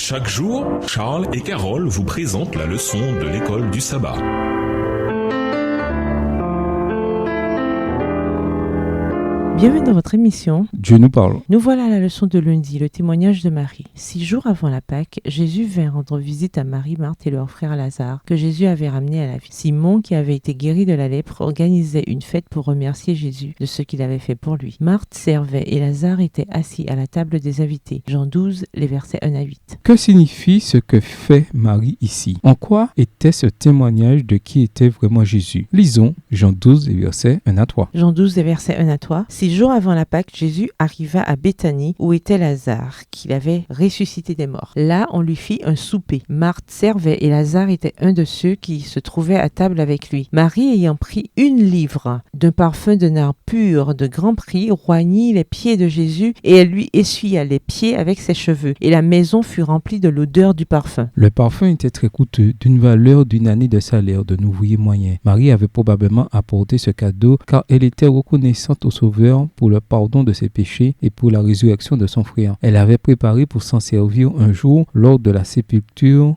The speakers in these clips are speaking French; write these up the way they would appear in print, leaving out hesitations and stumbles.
Chaque jour, Charles et Carole vous présentent la leçon de l'école du sabbat. Bienvenue dans votre émission. Dieu nous parle. Nous voilà à la leçon de lundi, le témoignage de Marie. 6 jours avant la Pâque, Jésus vint rendre visite à Marie, Marthe et leur frère Lazare, que Jésus avait ramené à la vie. Simon, qui avait été guéri de la lèpre, organisait une fête pour remercier Jésus de ce qu'il avait fait pour lui. Marthe servait et Lazare était assis à la table des invités. Jean 12, les versets 1 à 8. Que signifie ce que fait Marie ici? En quoi était ce témoignage de qui était vraiment Jésus? Lisons Jean 12, les versets 1 à 3. Jean 12, les versets 1 à 3. 6 jours avant la Pâque, Jésus arriva à Béthanie où était Lazare, qu'il avait ressuscité des morts. Là, on lui fit un souper. Marthe servait et Lazare était un de ceux qui se trouvaient à table avec lui. Marie, ayant pris 1 livre d'un parfum de nard pur de grand prix, roignit les pieds de Jésus et elle lui essuya les pieds avec ses cheveux. Et la maison fut remplie de l'odeur du parfum. Le parfum était très coûteux, d'une valeur d'une année de salaire d'un ouvrier moyen. Marie avait probablement apporté ce cadeau car elle était reconnaissante au Sauveur pour le pardon de ses péchés et pour la résurrection de son frère. Elle avait préparé pour s'en servir un jour lors de la sépulture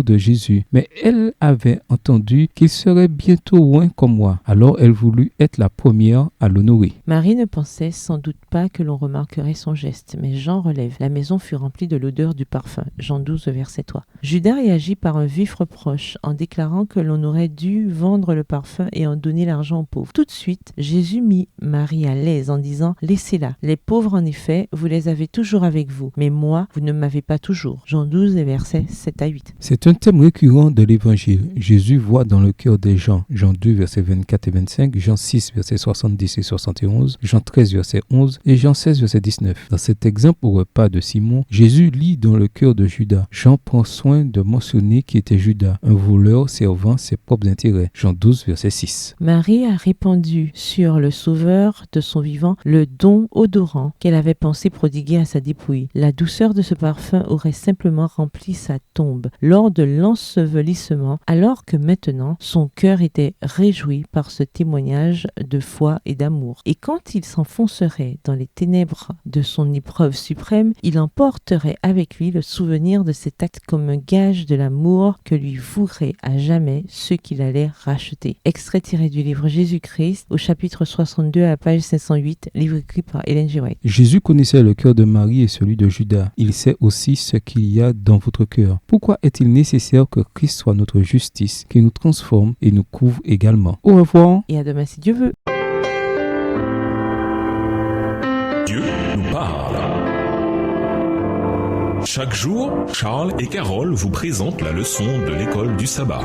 de Jésus. Mais elle avait entendu qu'il serait bientôt loin comme moi. Alors elle voulut être la première à l'honorer. Marie ne pensait sans doute pas que l'on remarquerait son geste, mais Jean relève. La maison fut remplie de l'odeur du parfum. Jean 12, verset 3. Judas réagit par un vif reproche en déclarant que l'on aurait dû vendre le parfum et en donner l'argent aux pauvres. Tout de suite, Jésus mit Marie à l'aise en disant « Laissez-la. Les pauvres, en effet, vous les avez toujours avec vous, mais moi, vous ne m'avez pas toujours. » Jean 12, versets 7 à 8. C'est un thème récurrent de l'Évangile. Jésus voit dans le cœur des gens. Jean 2, versets 24 et 25, Jean 6, versets 70 et 71, Jean 13, verset 11 et Jean 16, verset 19. Dans cet exemple au repas de Simon, Jésus lit dans le cœur de Judas. Jean prend soin de mentionner qui était Judas, un voleur servant ses propres intérêts. Jean 12, verset 6. Marie a répandu sur le Sauveur de son vivant le don odorant qu'elle avait pensé prodiguer à sa dépouille. La douceur de ce parfum aurait simplement rempli sa tombe lors de l'ensevelissement, alors que maintenant son cœur était réjoui par ce témoignage de foi et d'amour. Et quand il s'enfoncerait dans les ténèbres de son épreuve suprême, il emporterait avec lui le souvenir de cet acte comme un gage de l'amour que lui voueraient à jamais ceux qu'il allait racheter. Extrait tiré du livre Jésus-Christ au chapitre 62 à page 508, livre écrit par Ellen G. White. Jésus connaissait le cœur de Marie et celui de Judas. Il sait aussi ce qu'il y a dans votre cœur. Pourquoi est-il nécessaire que Christ soit notre justice, qui nous transforme et nous couvre également? Au revoir. Et à demain si Dieu veut. Dieu nous parle. Chaque jour, Charles et Carole vous présentent la leçon de l'école du sabbat.